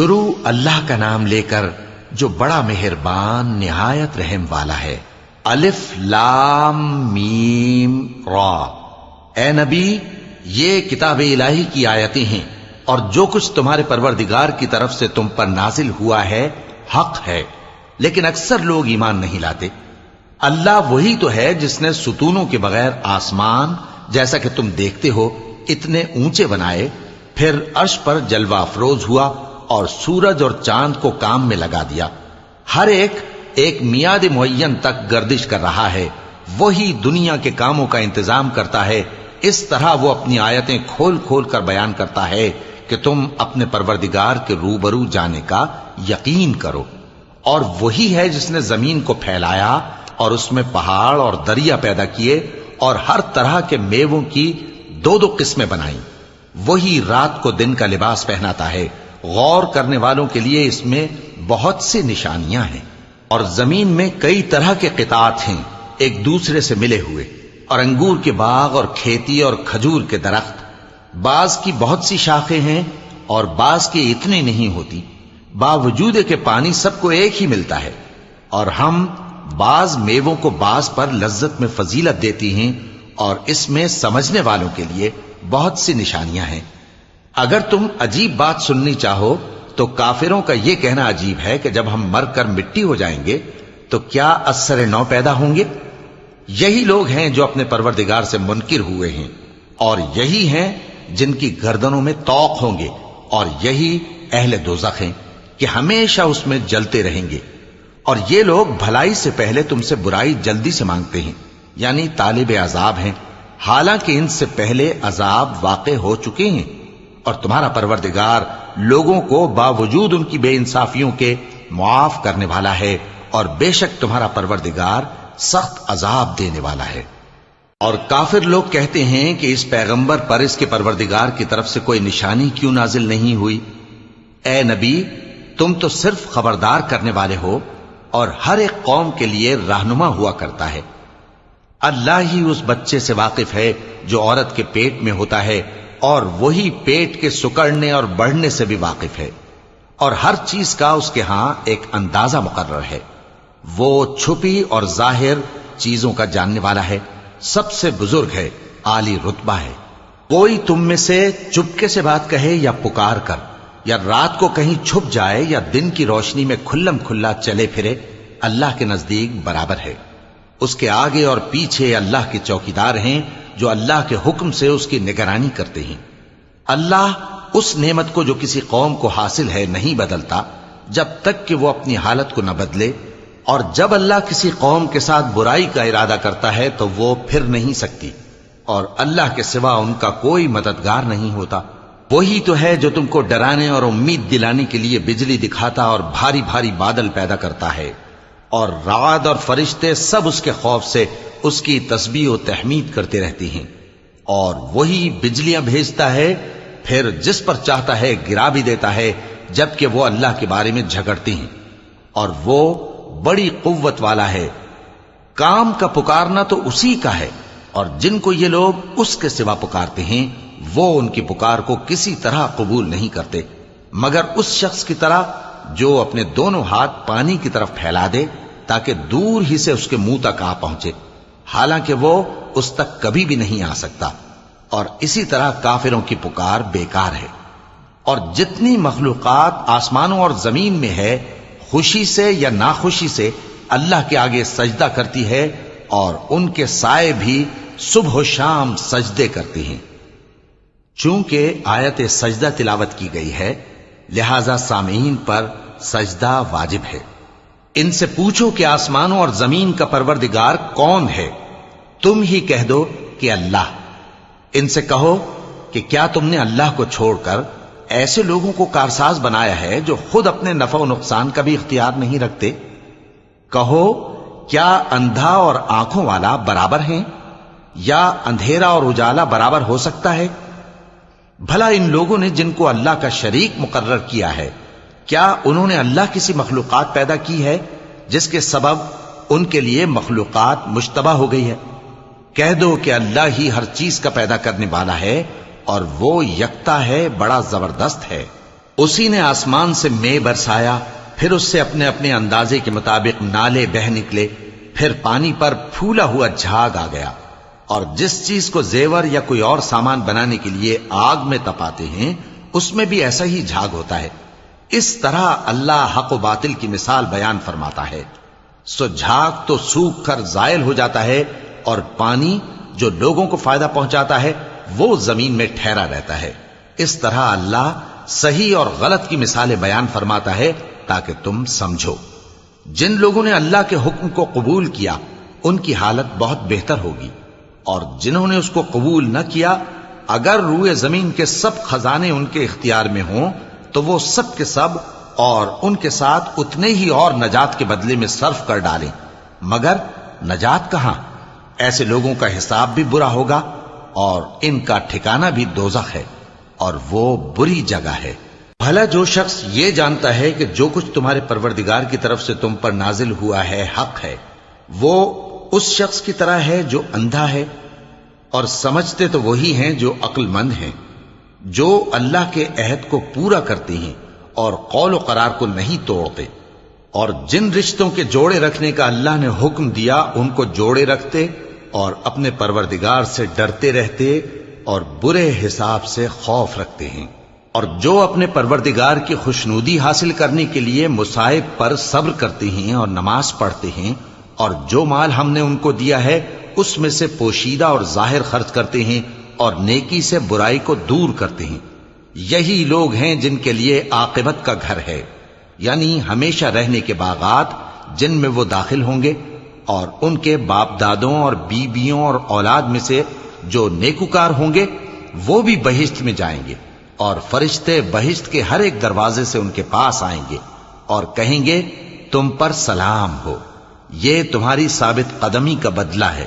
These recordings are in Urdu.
شروع اللہ کا نام لے کر جو بڑا مہربان نہایت رحم والا ہے۔ الف لام میم را۔ اے نبی، یہ کتاب الہی کی آیتیں ہیں اور جو کچھ تمہارے پروردگار کی طرف سے تم پر نازل ہوا ہے حق ہے، لیکن اکثر لوگ ایمان نہیں لاتے۔ اللہ وہی تو ہے جس نے ستونوں کے بغیر آسمان جیسا کہ تم دیکھتے ہو اتنے اونچے بنائے، پھر عرش پر جلوہ افروز ہوا اور سورج اور چاند کو کام میں لگا دیا۔ ہر ایک میعاد معین تک گردش کر رہا ہے۔ وہی دنیا کے کاموں کا انتظام کرتا ہے۔ اس طرح وہ اپنی آیتیں کھول کھول کر بیان کرتا ہے کہ تم اپنے پروردگار کے روبرو جانے کا یقین کرو۔ اور وہی ہے جس نے زمین کو پھیلایا اور اس میں پہاڑ اور دریا پیدا کیے اور ہر طرح کے میووں کی دو دو قسمیں بنائیں۔ وہی رات کو دن کا لباس پہناتا ہے۔ غور کرنے والوں کے لیے اس میں بہت سی نشانیاں ہیں۔ اور زمین میں کئی طرح کے قطعات ہیں ایک دوسرے سے ملے ہوئے، اور انگور کے باغ اور کھیتی اور کھجور کے درخت۔ بعض کی بہت سی شاخیں ہیں اور بعض کی اتنی نہیں ہوتی، باوجود کہ پانی سب کو ایک ہی ملتا ہے۔ اور ہم بعض میووں کو بعض پر لذت میں فضیلت دیتی ہیں، اور اس میں سمجھنے والوں کے لیے بہت سی نشانیاں ہیں۔ اگر تم عجیب بات سننی چاہو تو کافروں کا یہ کہنا عجیب ہے کہ جب ہم مر کر مٹی ہو جائیں گے تو کیا از سر نو پیدا ہوں گے؟ یہی لوگ ہیں جو اپنے پروردگار سے منکر ہوئے ہیں، اور یہی ہیں جن کی گردنوں میں طوق ہوں گے، اور یہی اہل دوزخ ہیں کہ ہمیشہ اس میں جلتے رہیں گے۔ اور یہ لوگ بھلائی سے پہلے تم سے برائی جلدی سے مانگتے ہیں، یعنی طالب عذاب ہیں، حالانکہ ان سے پہلے عذاب واقع ہو چکے ہیں۔ اور تمہارا پروردگار لوگوں کو باوجود ان کی بے انصافیوں کے معاف کرنے والا ہے، اور بے شک تمہارا پروردگار سخت عذاب دینے والا ہے۔ اور کافر لوگ کہتے ہیں کہ اس پیغمبر پر اس کے پروردگار کی طرف سے کوئی نشانی کیوں نازل نہیں ہوئی؟ اے نبی، تم تو صرف خبردار کرنے والے ہو اور ہر ایک قوم کے لیے رہنما ہوا کرتا ہے۔ اللہ ہی اس بچے سے واقف ہے جو عورت کے پیٹ میں ہوتا ہے، اور وہی پیٹ کے سکڑنے اور بڑھنے سے بھی واقف ہے، اور ہر چیز کا اس کے ہاں ایک اندازہ مقرر ہے۔ وہ چھپی اور ظاہر چیزوں کا جاننے والا ہے، سب سے بزرگ ہے، عالی رتبہ ہے۔ کوئی تم میں سے چپکے سے بات کہے یا پکار کر، یا رات کو کہیں چھپ جائے یا دن کی روشنی میں کھلم کھلا چلے پھرے، اللہ کے نزدیک برابر ہے۔ اس کے آگے اور پیچھے اللہ کے چوکیدار ہیں جو اللہ کے حکم سے اس کی نگرانی کرتے ہیں۔ اللہ اس نعمت کو جو کسی قوم کو حاصل ہے نہیں بدلتا جب تک کہ وہ اپنی حالت کو نہ بدلے، اور جب اللہ کسی قوم کے ساتھ برائی کا ارادہ کرتا ہے تو وہ پھر نہیں سکتی، اور اللہ کے سوا ان کا کوئی مددگار نہیں ہوتا۔ وہی تو ہے جو تم کو ڈرانے اور امید دلانے کے لیے بجلی دکھاتا اور بھاری بھاری بادل پیدا کرتا ہے، اور رعد اور فرشتے سب اس کے خوف سے اس کی تسبیح و تحمید کرتے رہتے ہیں۔ اور وہی بجلیاں بھیجتا ہے، پھر جس پر چاہتا ہے گرا بھی دیتا ہے، جبکہ وہ اللہ کے بارے میں جھگڑتے ہیں، اور وہ بڑی قوت والا ہے۔ کام کا پکارنا تو اسی کا ہے، اور جن کو یہ لوگ اس کے سوا پکارتے ہیں وہ ان کی پکار کو کسی طرح قبول نہیں کرتے، مگر اس شخص کی طرح جو اپنے دونوں ہاتھ پانی کی طرف پھیلا دے تاکہ دور ہی سے اس کے منہ تک آ پہنچے، حالانکہ وہ اس تک کبھی بھی نہیں آ سکتا۔ اور اسی طرح کافروں کی پکار بیکار ہے۔ اور جتنی مخلوقات آسمانوں اور زمین میں ہے، خوشی سے یا ناخوشی سے اللہ کے آگے سجدہ کرتی ہے، اور ان کے سائے بھی صبح و شام سجدے کرتے ہیں۔ چونکہ آیت سجدہ تلاوت کی گئی ہے، لہذا سامعین پر سجدہ واجب ہے۔ ان سے پوچھو کہ آسمانوں اور زمین کا پروردگار کون ہے؟ تم ہی کہہ دو کہ اللہ۔ ان سے کہو کہ کیا تم نے اللہ کو چھوڑ کر ایسے لوگوں کو کارساز بنایا ہے جو خود اپنے نفع و نقصان کا بھی اختیار نہیں رکھتے؟ کہو کیا اندھا اور آنکھوں والا برابر ہیں، یا اندھیرا اور اجالا برابر ہو سکتا ہے؟ بھلا ان لوگوں نے جن کو اللہ کا شریک مقرر کیا ہے، کیا انہوں نے اللہ کسی مخلوقات پیدا کی ہے جس کے سبب ان کے لیے مخلوقات مشتبہ ہو گئی ہے؟ کہہ دو کہ اللہ ہی ہر چیز کا پیدا کرنے والا ہے، اور وہ یکتا ہے، بڑا زبردست ہے۔ اسی نے آسمان سے مے برسایا، پھر اس سے اپنے اپنے اندازے کے مطابق نالے بہ نکلے، پھر پانی پر پھولا ہوا جھاگ آ گیا۔ اور جس چیز کو زیور یا کوئی اور سامان بنانے کے لیے آگ میں تپاتے ہیں اس میں بھی ایسا ہی جھاگ ہوتا ہے۔ اس طرح اللہ حق و باطل کی مثال بیان فرماتا ہے۔ سو جھاگ تو سوکھ کر زائل ہو جاتا ہے، اور پانی جو لوگوں کو فائدہ پہنچاتا ہے وہ زمین میں ٹھہرا رہتا ہے۔ اس طرح اللہ صحیح اور غلط کی مثالیں بیان فرماتا ہے تاکہ تم سمجھو۔ جن لوگوں نے اللہ کے حکم کو قبول کیا ان کی حالت بہت بہتر ہوگی، اور جنہوں نے اس کو قبول نہ کیا، اگر روئے زمین کے سب خزانے ان کے اختیار میں ہوں تو وہ سب کے سب اور ان کے ساتھ اتنے ہی اور نجات کے بدلے میں صرف کر ڈالیں، مگر نجات کہاں؟ ایسے لوگوں کا حساب بھی برا ہوگا اور ان کا ٹھکانہ بھی دوزخ ہے، اور وہ بری جگہ ہے۔ بھلا جو شخص یہ جانتا ہے کہ جو کچھ تمہارے پروردگار کی طرف سے تم پر نازل ہوا ہے حق ہے، وہ اس شخص کی طرح ہے جو اندھا ہے، اور سمجھتے تو وہی ہیں جو عقل مند ہیں، جو اللہ کے عہد کو پورا کرتے ہیں اور قول و قرار کو نہیں توڑتے، اور جن رشتوں کے جوڑے رکھنے کا اللہ نے حکم دیا ان کو جوڑے رکھتے، اور اپنے پروردگار سے ڈرتے رہتے اور برے حساب سے خوف رکھتے ہیں، اور جو اپنے پروردگار کی خوشنودی حاصل کرنے کے لیے مصائب پر صبر کرتے ہیں اور نماز پڑھتے ہیں، اور جو مال ہم نے ان کو دیا ہے اس میں سے پوشیدہ اور ظاہر خرچ کرتے ہیں اور نیکی سے برائی کو دور کرتے ہیں، یہی لوگ ہیں جن کے لیے عاقبت کا گھر ہے، یعنی ہمیشہ رہنے کے باغات جن میں وہ داخل ہوں گے، اور ان کے باپ دادوں اور بیویوں اور اولاد میں سے جو نیکوکار ہوں گے وہ بھی بہشت میں جائیں گے، اور فرشتے بہشت کے ہر ایک دروازے سے ان کے پاس آئیں گے اور کہیں گے تم پر سلام ہو، یہ تمہاری ثابت قدمی کا بدلہ ہے،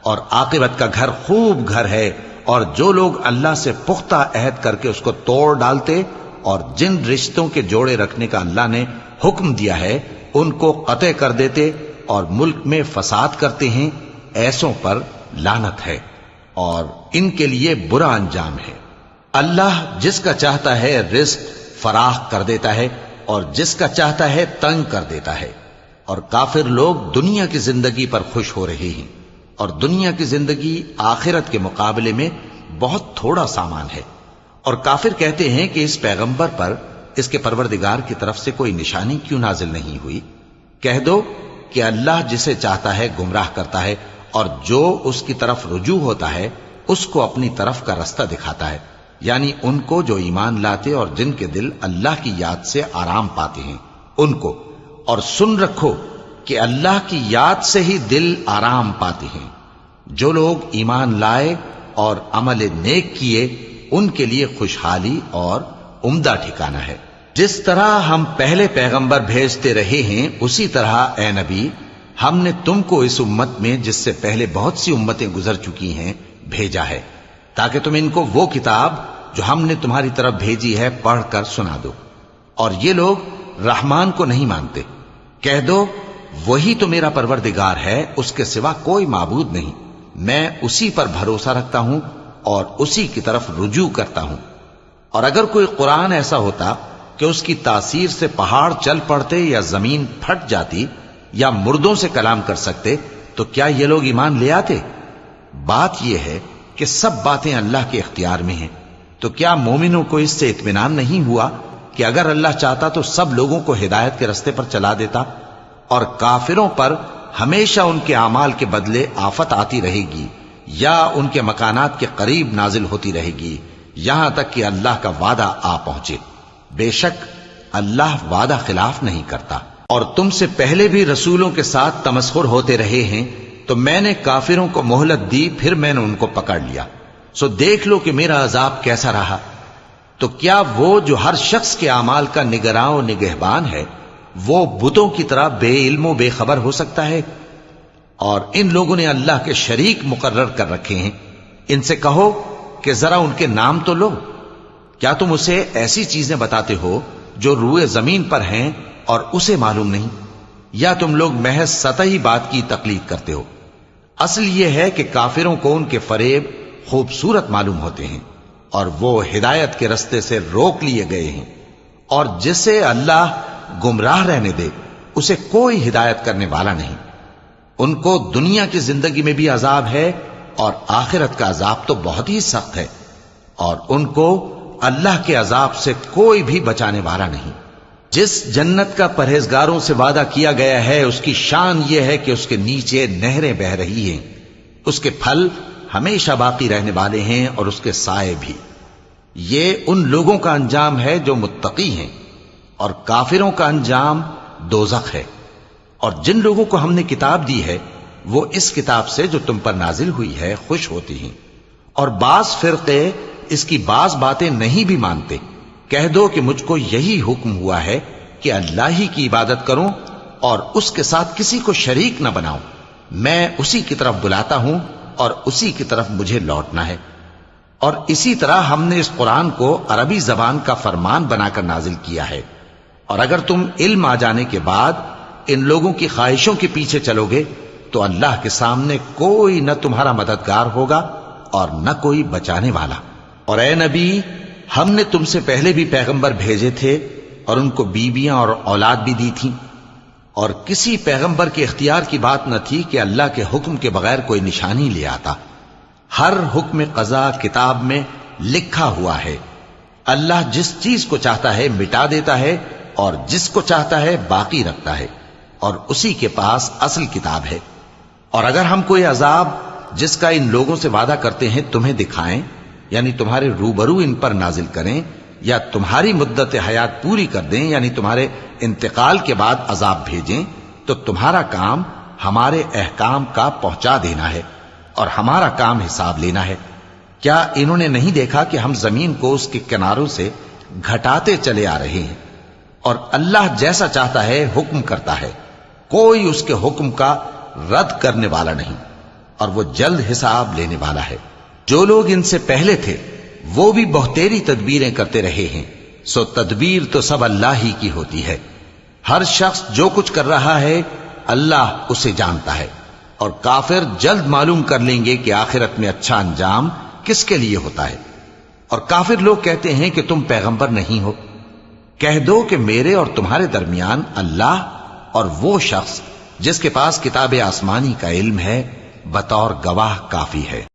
اور عاقبت کا گھر خوب گھر ہے۔ اور جو لوگ اللہ سے پختہ عہد کر کے اس کو توڑ ڈالتے اور جن رشتوں کے جوڑے رکھنے کا اللہ نے حکم دیا ہے ان کو قطع کر دیتے اور ملک میں فساد کرتے ہیں، ایسوں پر لعنت ہے اور ان کے لیے برا انجام ہے۔ اللہ جس کا چاہتا ہے رزق فراخ کر دیتا ہے اور جس کا چاہتا ہے تنگ کر دیتا ہے، اور کافر لوگ دنیا کی زندگی پر خوش ہو رہے ہیں، اور دنیا کی زندگی آخرت کے مقابلے میں بہت تھوڑا سامان ہے۔ اور کافر کہتے ہیں کہ اس پیغمبر پر اس کے پروردگار کی طرف سے کوئی نشانی کیوں نازل نہیں ہوئی؟ کہہ دو کہ اللہ جسے چاہتا ہے گمراہ کرتا ہے، اور جو اس کی طرف رجوع ہوتا ہے اس کو اپنی طرف کا رستہ دکھاتا ہے، یعنی ان کو جو ایمان لاتے اور جن کے دل اللہ کی یاد سے آرام پاتے ہیں ان کو۔ اور سن رکھو کہ اللہ کی یاد سے ہی دل آرام پاتے ہیں۔ جو لوگ ایمان لائے اور عمل نیک کیے ان کے لیے خوشحالی اور عمدہ ٹھکانہ ہے۔ جس طرح ہم پہلے پیغمبر بھیجتے رہے ہیں اسی طرح اے نبی ہم نے تم کو اس امت میں جس سے پہلے بہت سی امتیں گزر چکی ہیں بھیجا ہے، تاکہ تم ان کو وہ کتاب جو ہم نے تمہاری طرف بھیجی ہے پڑھ کر سنا دو۔ اور یہ لوگ رحمان کو نہیں مانتے۔ کہہ دو وہی تو میرا پروردگار ہے، اس کے سوا کوئی معبود نہیں، میں اسی پر بھروسہ رکھتا ہوں اور اسی کی طرف رجوع کرتا ہوں۔ اور اگر کوئی قرآن ایسا ہوتا کہ اس کی تاثیر سے پہاڑ چل پڑتے یا زمین پھٹ جاتی یا مردوں سے کلام کر سکتے تو کیا یہ لوگ ایمان لے آتے؟ بات یہ ہے کہ سب باتیں اللہ کے اختیار میں ہیں، تو کیا مومنوں کو اس سے اطمینان نہیں ہوا کہ اگر اللہ چاہتا تو سب لوگوں کو ہدایت کے رستے پر چلا دیتا؟ اور کافروں پر ہمیشہ ان کے اعمال کے بدلے آفت آتی رہے گی یا ان کے مکانات کے قریب نازل ہوتی رہے گی یہاں تک کہ اللہ کا وعدہ آ پہنچے۔ بے شک اللہ وعدہ خلاف نہیں کرتا۔ اور تم سے پہلے بھی رسولوں کے ساتھ تمسخر ہوتے رہے ہیں، تو میں نے کافروں کو مہلت دی، پھر میں نے ان کو پکڑ لیا، سو دیکھ لو کہ میرا عذاب کیسا رہا۔ تو کیا وہ جو ہر شخص کے اعمال کا نگراں و نگہبان ہے وہ بتوں کی طرح بے علم و بے خبر ہو سکتا ہے؟ اور ان لوگوں نے اللہ کے شریک مقرر کر رکھے ہیں، ان سے کہو کہ ذرا ان کے نام تو لو۔ کیا تم اسے ایسی چیزیں بتاتے ہو جو روئے زمین پر ہیں اور اسے معلوم نہیں، یا تم لوگ محض سطحی بات کی تقلید کرتے ہو؟ اصل یہ ہے کہ کافروں کو ان کے فریب خوبصورت معلوم ہوتے ہیں اور وہ ہدایت کے رستے سے روک لیے گئے ہیں، اور جسے اللہ گمراہ رہنے دے اسے کوئی ہدایت کرنے والا نہیں۔ ان کو دنیا کی زندگی میں بھی عذاب ہے اور آخرت کا عذاب تو بہت ہی سخت ہے، اور ان کو اللہ کے عذاب سے کوئی بھی بچانے والا نہیں۔ جس جنت کا پرہیزگاروں سے وعدہ کیا گیا ہے اس کی شان یہ ہے کہ اس کے نیچے نہریں بہہ رہی ہیں، اس کے پھل ہمیشہ باقی رہنے والے ہیں اور اس کے سائے بھی۔ یہ ان لوگوں کا انجام ہے جو متقی ہیں، اور کافروں کا انجام دوزخ ہے۔ اور جن لوگوں کو ہم نے کتاب دی ہے وہ اس کتاب سے جو تم پر نازل ہوئی ہے خوش ہوتی ہیں، اور بعض فرقے اس کی بعض باتیں نہیں بھی مانتے۔ کہہ دو کہ مجھ کو یہی حکم ہوا ہے کہ اللہ ہی کی عبادت کروں اور اس کے ساتھ کسی کو شریک نہ بناؤں۔ میں اسی کی طرف بلاتا ہوں اور اسی کی طرف مجھے لوٹنا ہے۔ اور اسی طرح ہم نے اس قرآن کو عربی زبان کا فرمان بنا کر نازل کیا ہے، اور اگر تم علم آ جانے کے بعد ان لوگوں کی خواہشوں کے پیچھے چلو گے تو اللہ کے سامنے کوئی نہ تمہارا مددگار ہوگا اور نہ کوئی بچانے والا۔ اور اے نبی، ہم نے تم سے پہلے بھی پیغمبر بھیجے تھے اور ان کو بیویاں اور اولاد بھی دی تھیں، اور کسی پیغمبر کے اختیار کی بات نہ تھی کہ اللہ کے حکم کے بغیر کوئی نشانی لے آتا۔ ہر حکم قضا کتاب میں لکھا ہوا ہے۔ اللہ جس چیز کو چاہتا ہے مٹا دیتا ہے اور جس کو چاہتا ہے باقی رکھتا ہے، اور اسی کے پاس اصل کتاب ہے۔ اور اگر ہم کوئی عذاب جس کا ان لوگوں سے وعدہ کرتے ہیں تمہیں دکھائیں، یعنی تمہارے روبرو ان پر نازل کریں، یا تمہاری مدت حیات پوری کر دیں، یعنی تمہارے انتقال کے بعد عذاب بھیجیں، تو تمہارا کام ہمارے احکام کا پہنچا دینا ہے اور ہمارا کام حساب لینا ہے۔ کیا انہوں نے نہیں دیکھا کہ ہم زمین کو اس کے کناروں سے گھٹاتے چلے آ رہے ہیں؟ اور اللہ جیسا چاہتا ہے حکم کرتا ہے، کوئی اس کے حکم کا رد کرنے والا نہیں، اور وہ جلد حساب لینے والا ہے۔ جو لوگ ان سے پہلے تھے وہ بھی بہتیری تدبیریں کرتے رہے ہیں، سو تدبیر تو سب اللہ ہی کی ہوتی ہے۔ ہر شخص جو کچھ کر رہا ہے اللہ اسے جانتا ہے، اور کافر جلد معلوم کر لیں گے کہ آخرت میں اچھا انجام کس کے لیے ہوتا ہے۔ اور کافر لوگ کہتے ہیں کہ تم پیغمبر نہیں ہو۔ کہہ دو کہ میرے اور تمہارے درمیان اللہ اور وہ شخص جس کے پاس کتاب آسمانی کا علم ہے بطور گواہ کافی ہے۔